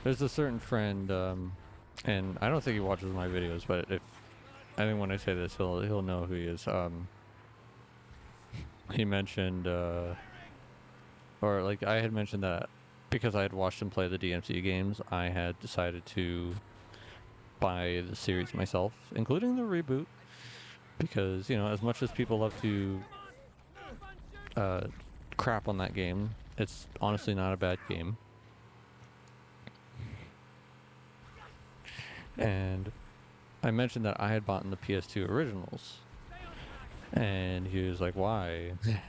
There's a certain friend, and I don't think he watches my videos, but if I think when I say this, he'll know who he is. He mentioned, or like I had mentioned that because I had watched him play the DMC games, I had decided to buy the series myself, including the reboot, because you know, as much as people love to uh, crap on that game, it's honestly not a bad game. And I mentioned that I had bought in the PS2 originals, and he was like, "Why?" I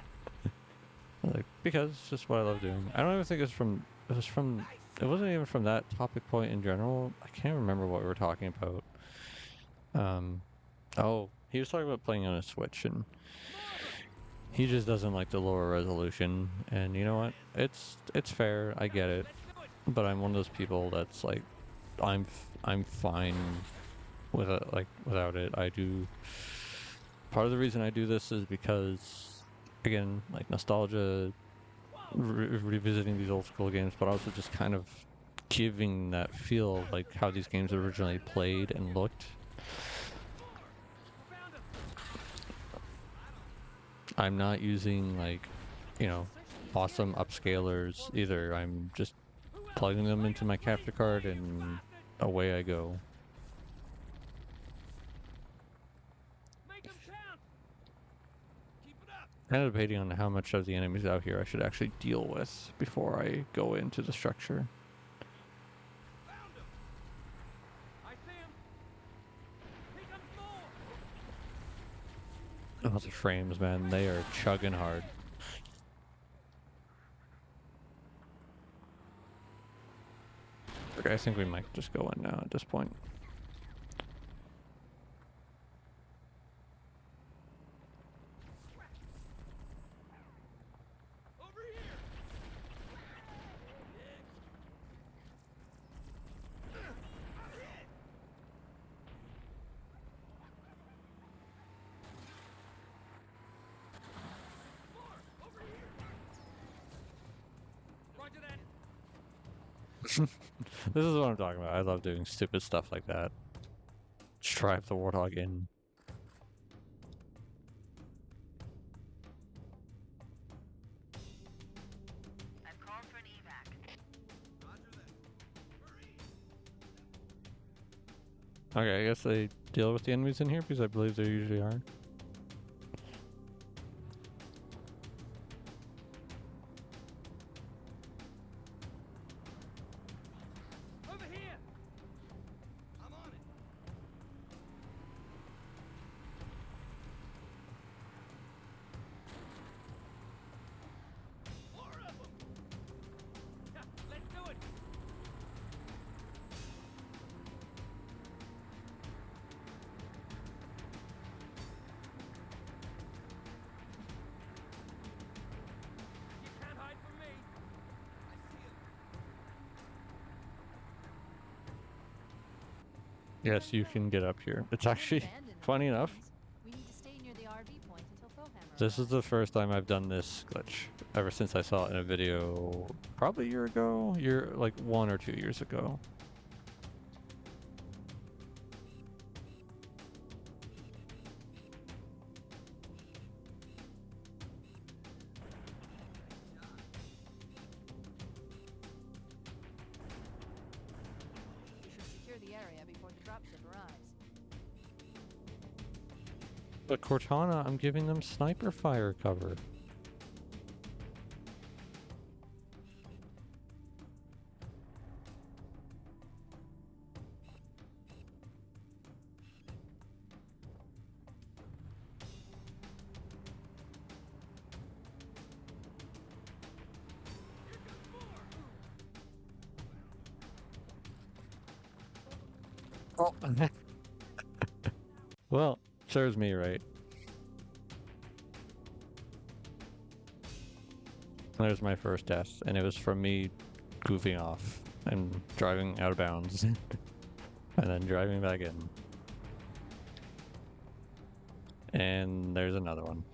was like, "Because it's just what I love doing." I don't even think it's from. It was from. It wasn't even from that topic point in general. I can't remember what we were talking about. Um, oh, he was talking about playing on a Switch, and he just doesn't like the lower resolution. And you know what? It's fair. I get it. But I'm one of those people that's like, I'm fine with it, like without it. I do. Part of the reason I do this is because, again, like nostalgia, revisiting these old school games, but also just kind of giving that feel of like how these games originally played and looked. I'm not using like, you know, awesome upscalers either. I'm just plugging them into my capture card and away I go. Kind of debating on how much of the enemies out here I should actually deal with before I go into the structure. Oh, the frames, man, they are chugging hard. Okay, I think we might just go in now at this point. This is what I'm talking about. I love doing stupid stuff like that. Drive the warthog in. Okay, I guess they deal with the enemies in here because I believe there usually are. Yes, you can get up here. It's actually funny enough. This is the first time I've done this glitch ever since I saw it in a video probably a year ago, like 1 or 2 years ago. But Cortana, I'm giving them sniper fire cover. Oh. Well, serves me right. There's my first death, and it was from me goofing off and driving out of bounds, and then driving back in. And there's another one.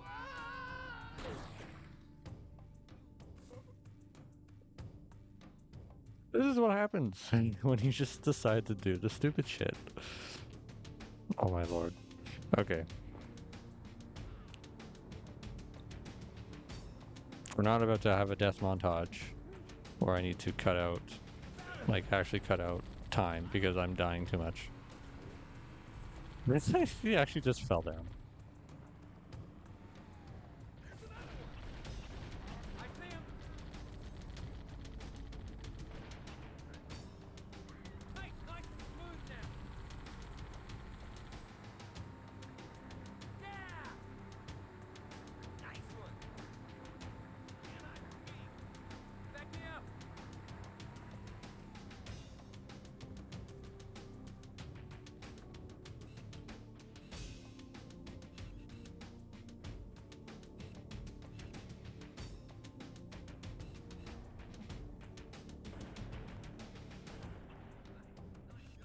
This is what happens when you just decide to do the stupid shit. Oh my lord. Okay. We're not about to have a death montage where I need to cut out, like actually cut out time because I'm dying too much. He actually just fell down.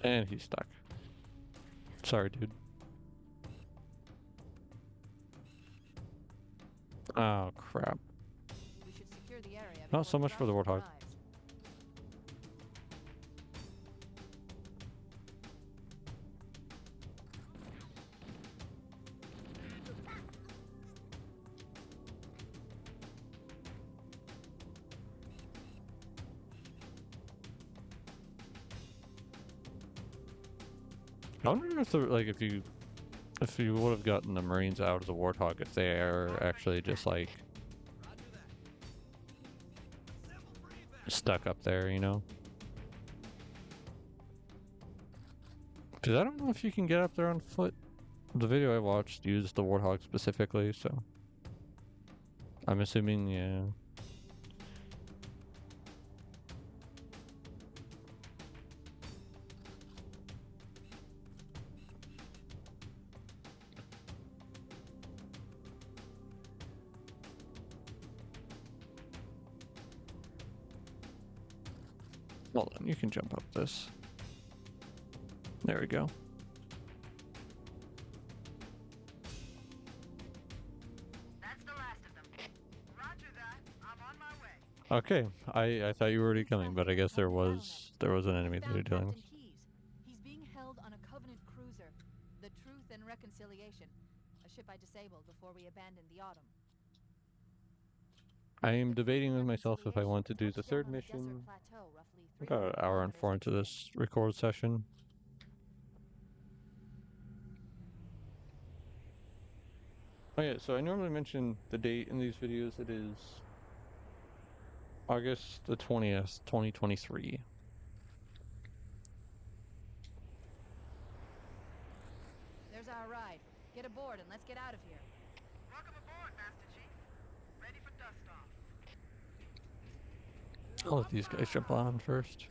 And he's stuck. Sorry, dude. Oh, crap. We should secure the area. Not so much for the Warthog. I wonder if the, like if you would have gotten the Marines out of the Warthog if they are actually just like stuck up there, you know? Because I don't know if you can get up there on foot. The video I watched used the Warthog specifically, so I'm assuming, yeah. Hold on, you can jump up this. There we go. That's the last of them. Roger that. I'm on my way. Okay, I thought you were already coming, but I guess there was an enemy that you're dealing with. He's being held on a Covenant cruiser, the Truth and Reconciliation, a ship I disabled before we abandoned the Autumn. I am debating with myself if I want to do the third mission. About an hour and 4 into this record session. Oh yeah, so I normally mention the date in these videos. It is August the 20th, 2023. There's our ride. Get aboard and let's get out of here. Welcome aboard, Master Chief. Ready for dust off. I'll let these guys jump on first.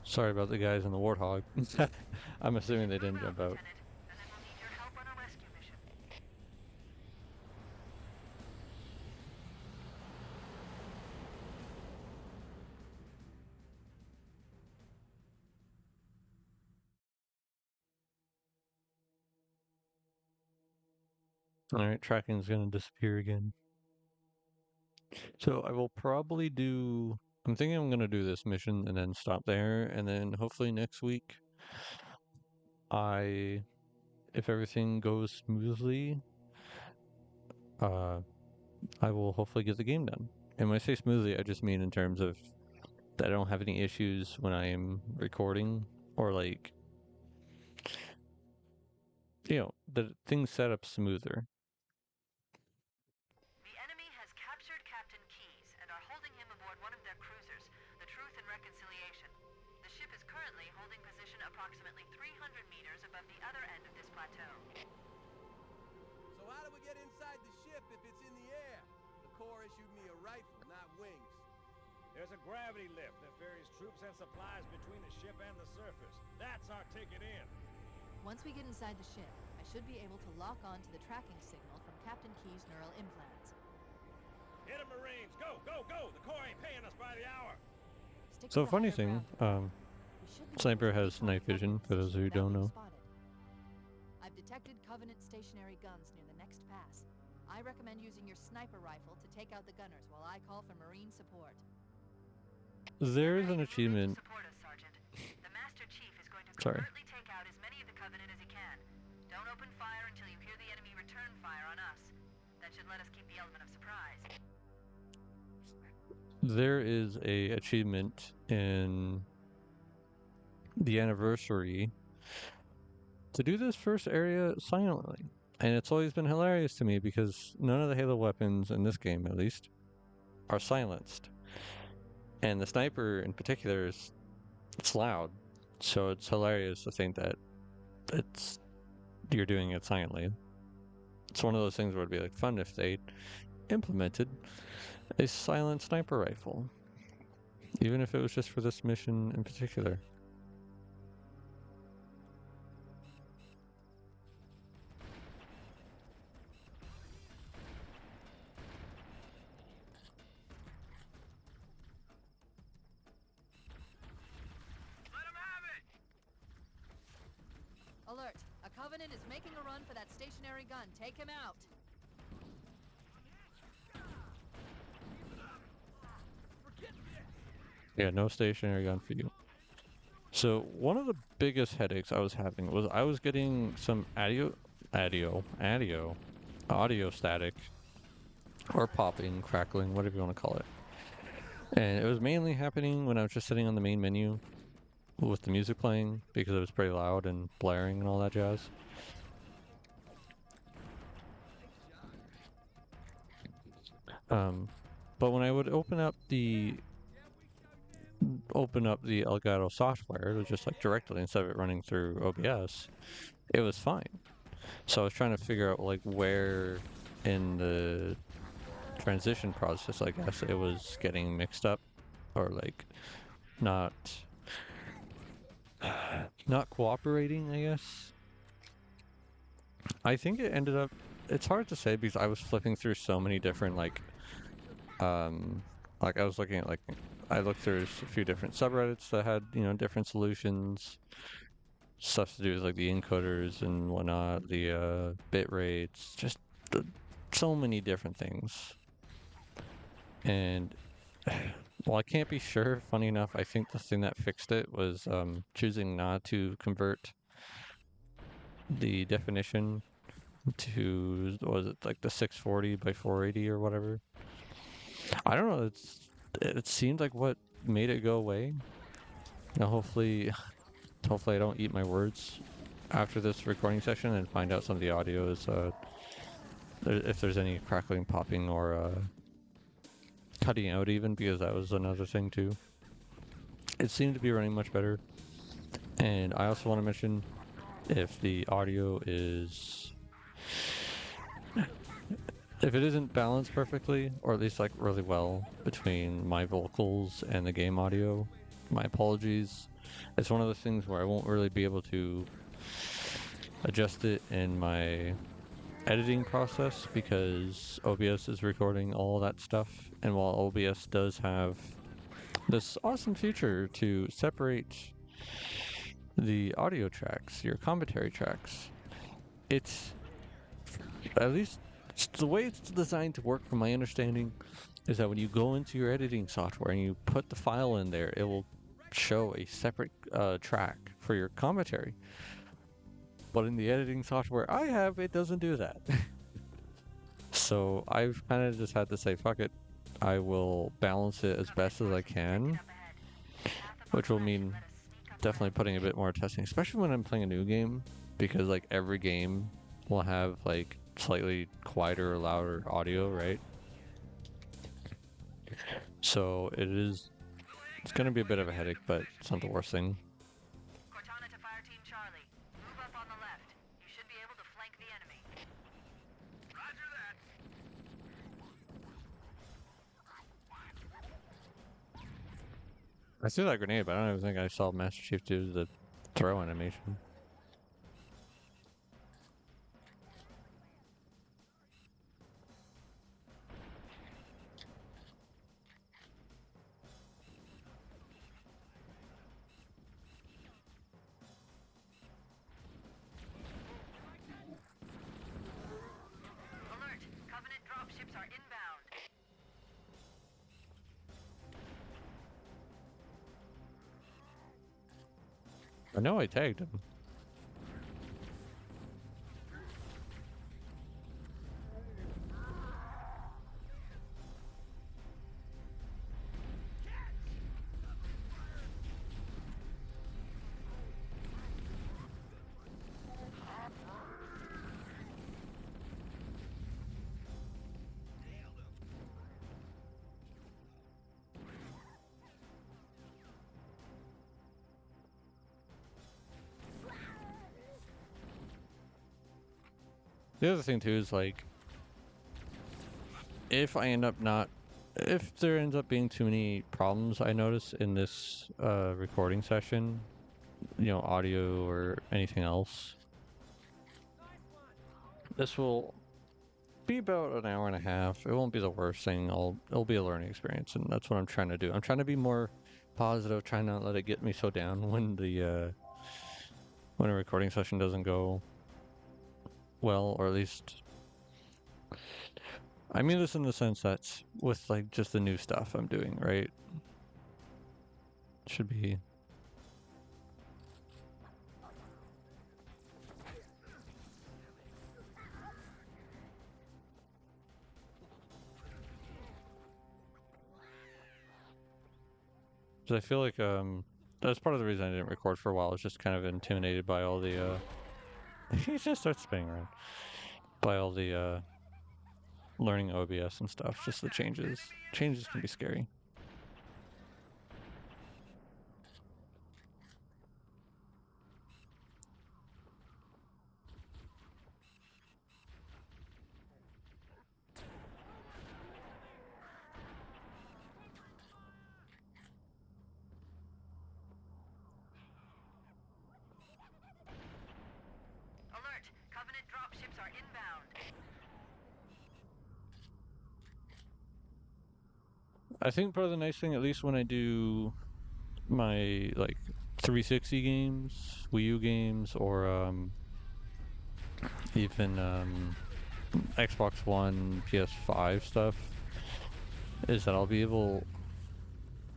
Sorry about the guys in the Warthog. I'm assuming they didn't jump out. Alright, tracking's gonna disappear again. So I will probably do... I'm thinking I'm gonna do this mission and then stop there, and then hopefully next week if everything goes smoothly, I will hopefully get the game done. And when I say smoothly, I just mean in terms of that I don't have any issues when I am recording, or like, you know, the things set up smoother. The enemy has captured Captain Keyes and are holding him aboard one of their cruisers, the Truth and Reconciliation. The ship is currently holding position approximately 300 meters above the other end of this plateau. So how do we get inside the ship if it's in the air? The Corps issued me a rifle, not wings. There's a gravity lift that ferries troops and supplies between the ship and the surface. That's our ticket in. Once we get inside the ship, I should be able to lock on to the tracking signal from Captain Keyes' neural implants. Hit 'em, Marines! Go, go, go! The Corps ain't paying us by the hour. So funny thing, Sniper has night vision, for those who don't know. I've detected Covenant stationary guns near the next pass. I recommend using your sniper rifle to take out the gunners while I call for Marine support. There's an achievement. Support us, Sergeant. The Master Chief is going to Sorry. covertly take out as many of the Covenant as he can. Don't open fire until you hear the enemy return fire on us. That should let us keep the element of surprise. There is a achievement in the anniversary to do this first area silently. And it's always been hilarious to me because none of the Halo weapons, in this game at least, are silenced. And the sniper in particular it's loud. So it's hilarious to think that you're doing it silently. It's one of those things where it'd be like fun if they implemented a silent sniper rifle. Even if it was just for this mission in particular. Alert! A Covenant is making a run for that stationary gun. Take him out. Yeah, no stationary gun for you. So one of the biggest headaches I was having was I was getting some audio static or popping, crackling, whatever you want to call it. And it was mainly happening when I was just sitting on the main menu with the music playing because it was pretty loud and blaring and all that jazz. But when I would open up the Elgato software, just like directly instead of it running through OBS, it was fine. So I was trying to figure out like where in the transition process, I guess, it was getting mixed up or like not cooperating, I guess. I think it ended up, it's hard to say because I was flipping through so many different like I was looking at I looked through a few different subreddits that had, different solutions, stuff to do with like the encoders and whatnot, the bit rates, just so many different things. And well, I can't be sure. Funny enough, I think the thing that fixed it was choosing not to convert the definition to, was it like the 640 by 480 or whatever? I don't know. It seemed like what made it go away. Now, hopefully I don't eat my words after this recording session and find out some of the audio is if there's any crackling, popping, or cutting out even, because that was another thing too. It seemed to be running much better. And I also want to mention if the audio is, if it isn't balanced perfectly, or at least like really well between my vocals and the game audio, my apologies. It's one of those things where I won't really be able to adjust it in my editing process because OBS is recording all that stuff. And while OBS does have this awesome feature to separate the audio tracks, your commentary tracks, it's, at least the way it's designed to work from my understanding, is that when you go into your editing software and you put the file in there, it will show a separate track for your commentary. But in the editing software I have, it doesn't do that. So I've kind of just had to say, fuck it. I will balance it as best as I can, which will mean definitely putting a bit more testing, especially when I'm playing a new game, because like every game will have like slightly quieter or louder audio, right? So it's going to be a bit of a headache, but it's not the worst thing. Cortana to Fire Team Charlie. Move up on the left. You should be able to flank the enemy. Roger that. I threw that grenade, but I don't even think I saw Master Chief do the throw animation. Alert! Covenant dropships are inbound. I know I tagged him. The other thing too is like, if there ends up being too many problems I notice in this recording session, audio or anything else, this will be about an hour and a half. It won't be the worst thing. It'll be a learning experience, and that's what I'm trying to do. I'm trying to be more positive, trying not to let it get me so down when a recording session doesn't go well, or at least I mean this in the sense that with like just the new stuff I'm doing, right? Should be. Because I feel like that's part of the reason I didn't record for a while. I was just kind of intimidated by all the he just starts spinning around by all the learning OBS and stuff. Just the changes. Changes can be scary. Alert! Covenant dropships are inbound. I think part of the nice thing, at least when I do my like 360 games, Wii U games, or even Xbox One, PS5 stuff, is that I'll be able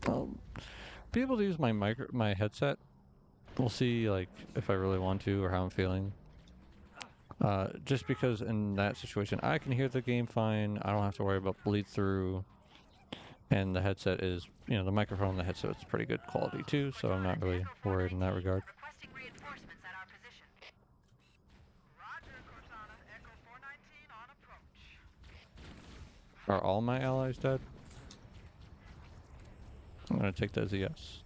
to use my headset. We'll see like if I really want to or how I'm feeling. Just because in that situation I can hear the game fine. I don't have to worry about bleed through, and the headset is, the microphone on the headset is pretty good quality too, so I'm not really worried in that regard. Requesting reinforcements at our position. Roger, Cortana. Echo 419 on approach. Are all my allies dead? I'm gonna take that as a yes.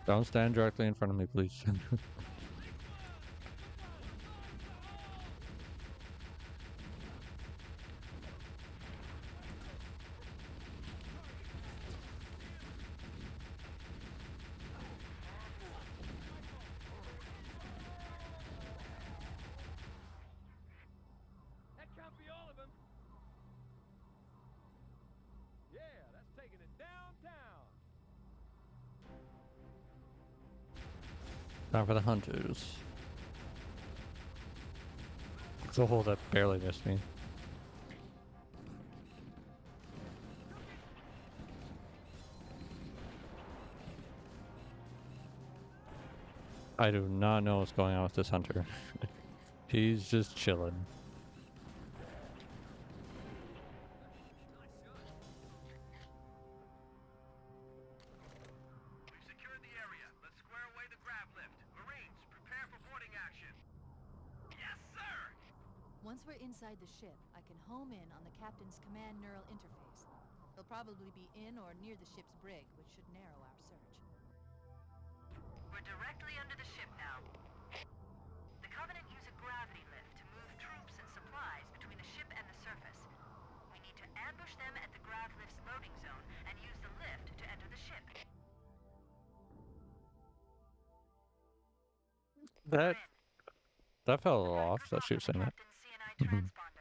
Don't stand directly in front of me, please. That can't be all of them. Yeah, that's taking it downtown. Time for the hunters. Oh, that barely missed me. I do not know what's going on with this hunter. He's just chilling. We've secured the area. Let's square away the grav lift. Marines, prepare for boarding action. Yes, sir! Once we're inside the ship, I can home in on the captain's command neural interface. He'll probably be in or near the ship's brig, which should narrow our search. We're directly under the ship now. The Covenant use a gravity lift to move troops and supplies between the ship and the surface. We need to ambush them at the grav lift's loading zone and use the lift to enter the ship. That fell off that she was saying that. Captain's CNI Mhm. transponder.